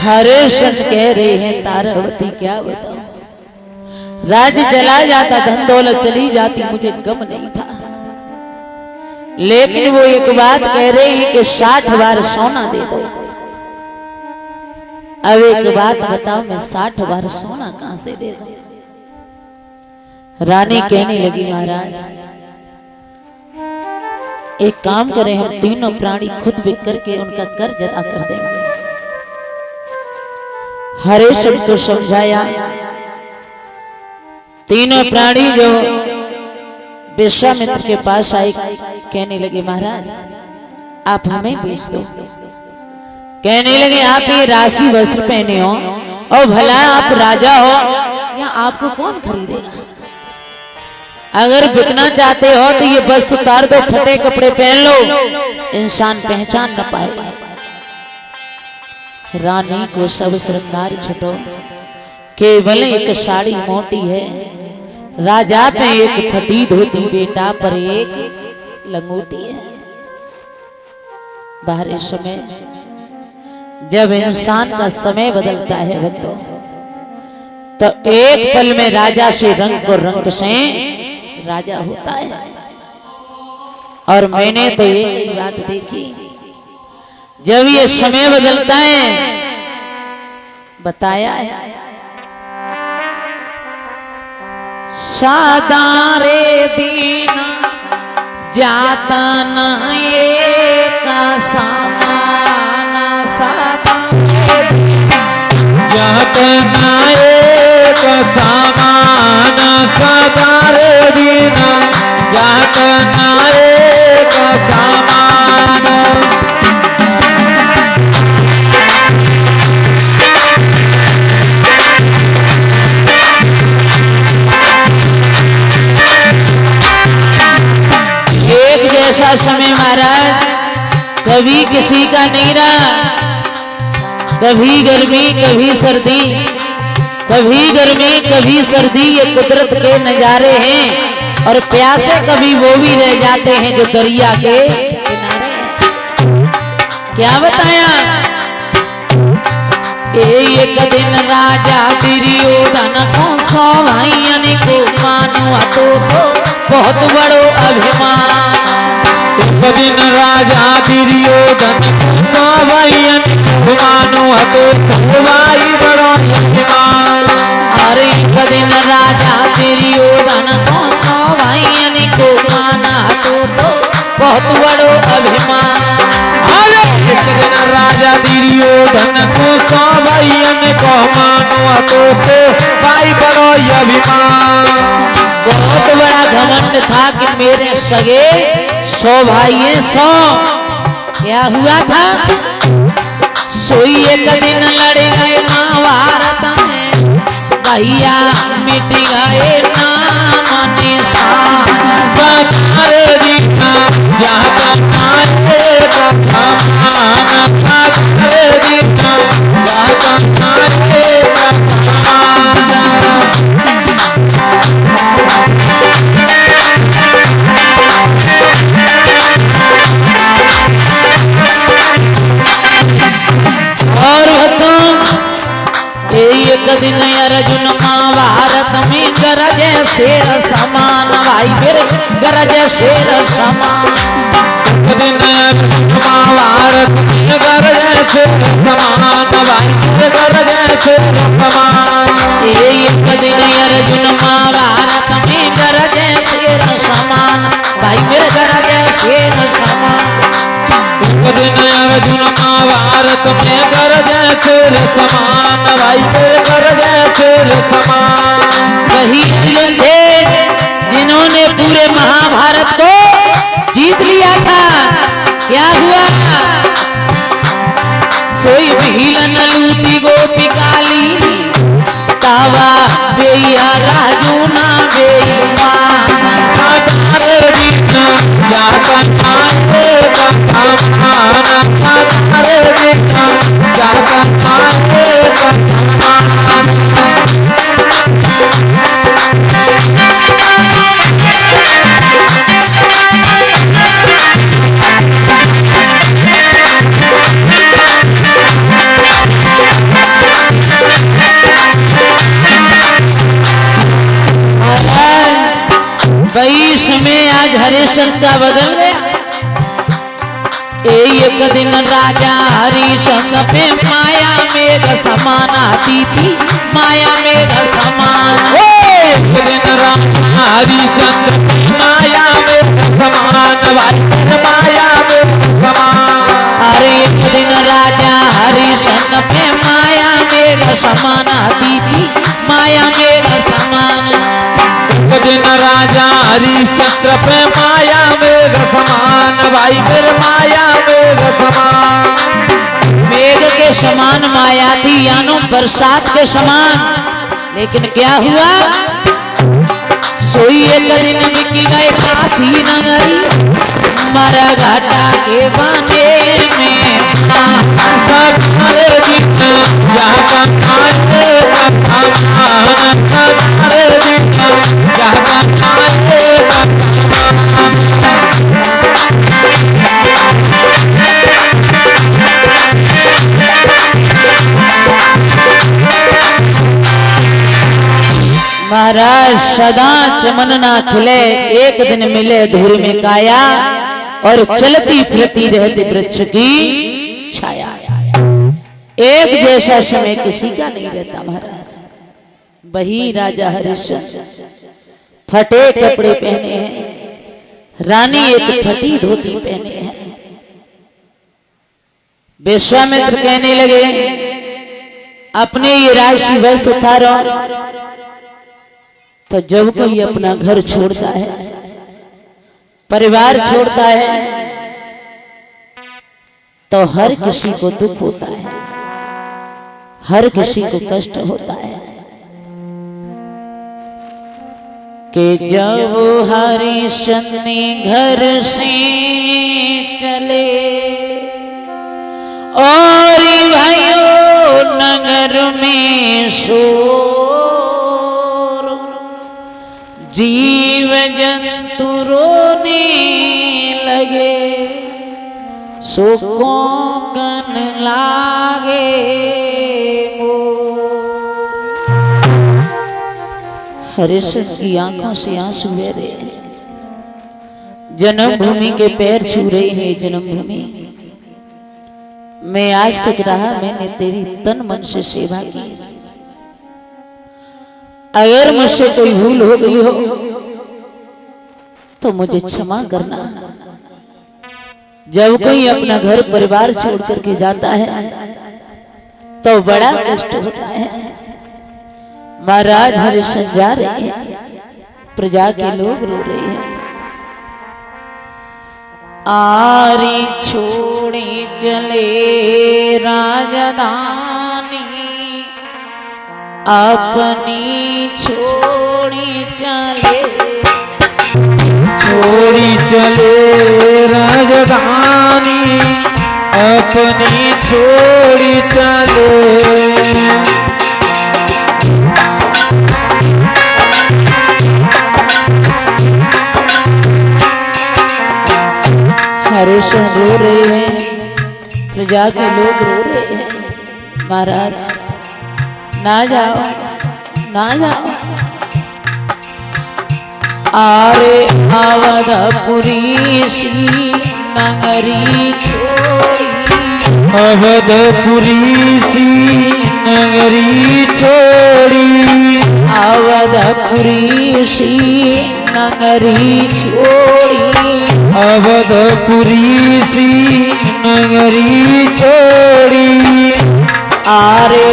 हरिश्चंद्र कह रहे हैं तारावती क्या बताऊं, राज्य चला जाता, धन दौलत चली जाती, मुझे गम नहीं था। लेकिन वो एक बात कह रहे हैं कि 60 बार सोना दे दो। अब एक बात बताओ, मैं 60 बार सोना कहां से दे दूं? रानी कहने लगी महाराज एक काम करें, हम तीनों प्राणी खुद बिक करके उनका कर्ज अदा कर देंगे। हरिश्चंद्र को समझाया। तीनों प्राणी जो विश्वामित्र के पास आए, कहने लगे महाराज आप हमें बेच दो। कहने लगे आप ये राशि वस्त्र पहने हो और भला आप राजा हो, या आपको कौन खरीदेगा? अगर बिकना चाहते हो तो ये वस्त्र उतार दो, फटे कपड़े पहन लो, इंसान पहचान न पाएगा। रानी को सब श्रृंगार छुटो, केवल एक साड़ी मोटी है, राजा पे एक फटी धोती, बेटा पर एक लंगोटी है। बाहर समय जब इंसान का समय बदलता है भक्तों, तो एक पल में राजा से रंग को रंग से राजा होता है। और मैंने तो एक बात देखी, जब ये समय बदलता है, बताया है सादारे दीना जाता न एक समान, सादारे जाता न एक समान, सादारे दीना जाता न एक समान। ऐसा समय महाराज कभी किसी का नहीं रहा, कभी गर्मी कभी सर्दी, कभी गर्मी कभी सर्दी, ये कुदरत के नजारे हैं। और प्यासे कभी वो भी रह जाते हैं जो दरिया के किनारे हैं। क्या बताया, एक दिन राजा दुर्योधन को 100 भाइयों को मानो तो बहुत बड़ो अभिमान। एक दिन राजा दुर्योधन को 100 भाइयों को मानो तो भाई बड़ो अभिमान। अरे एक दिन राजा दुर्योधन को 100 भाइयों को माना तो बहुत बड़ो अभिमान। अरे एक दिन राजा दुर्योधन को 100 भाइयों को मानो तो भाई बड़ो अभिमान। बहुत बड़ा घमंड था कि मेरे सगे 100 भाई हैं 100। क्या हुआ था, सोई एक दिन लड़ गए महाभारत में, भैया मिट गए नाम निशान। सादारे दीना जाता न एक समान, सादारे दीना जाता न एक समान। और एक दिन अर्जुन महाभारत में गरजे शेर समान, भाई फिर गरजे शेर समान। एक दिन अर्जुन महाभारत में गरजे शेर समान, भाई फिर गरजे शेर समान। एक दिन अर्जुन महाभारत में गरजे शेर समान, भाई फिर गरजे शेर समान। एक दिन अर्जुन महाभारत में गरजे शेर समान, भाई फिर गरजे शेर समान। वही अर्जुन थे जिन्होंने पूरे महाभारत को जीत लिया था। क्या हुआ, सोई भीलन लूटी गोपिकाली, तावा बेया राजू ना बेईमान। सादारे दीना जाता न एक समान, सादारे दीना जाता न एक समान। महाराज हरिश्चंद्र का बदल गया। एक दिन राजा हरिश्चंद्र पे माया मेघ समान आती थी, माया मेघ समान। एक दिन राजा हरिश्चंद्र माया में समान भाई माया में समान। अरे एक दिन राजा हरिश्चंद्र पे माया मेघ समान आती थी, माया मेघ समान। एक दिन राजा हरिश्चंद्र पे माया मेघ समान भाई फिर माया मेघ समान। मेघ के समान माया थी यानो बरसात के समान। लेकिन क्या हुआ, सोई एक दिन बिकी गए काशी नगरी, मरा घाटा के बांधे में। महाराज सदा चमन ना खिले, एक दिन मिले धूल में काया, और चलती फिरती रहती वृक्ष की छाया। एक जैसा समय किसी का नहीं रहता महाराज। वही राजा हरिश्चंद्र फटे कपड़े पहने हैं, रानी एक फटी धोती पहने हैं। विश्वामित्र कहने लगे अपने ये राशि वस्त्र उतारो। तो जब कोई अपना घर छोड़ता है, परिवार छोड़ता है, तो हर किसी को दुख होता है, हर किसी को कष्ट होता है। कि जब हरिश्चंद्र घर से चले और भाइयों नगर में जीव जंतु रोने लगे, सो कोकन लागे हरिश्चंद्र की आंखों से आंसू बह रहे हैं। जन्मभूमि के पैर छू रहे हैं। जन्मभूमि मैं आज तक रहा, मैंने तेरी तन मन से सेवा की। अगर मुझसे कोई भूल हो गई हो तो मुझे क्षमा करना। जब कोई अपना घर परिवार छोड़ करके जाता है तो बड़ा कष्ट होता है। महाराज हरिश्चंद्र जा रहे हैं, प्रजा के लोग रो रहे हैं। आरी छोड़े चले राजधानी, अपनी छोड़ी चले, छोड़ी चले राजधानी, अपनी छोड़ी चले। हरिश्चंद्र रो रहे हैं, प्रजा के लोग रो रहे हैं। महाराज ना जाओ, ना जाओ। आरे अवधपुरी सी नगरी छोड़ी, अवधपुरी सी नगरी छोड़ी, अवधपुरी सी नगरी छोड़ी, अवधपुरी सी नगरी छोड़ी। आरे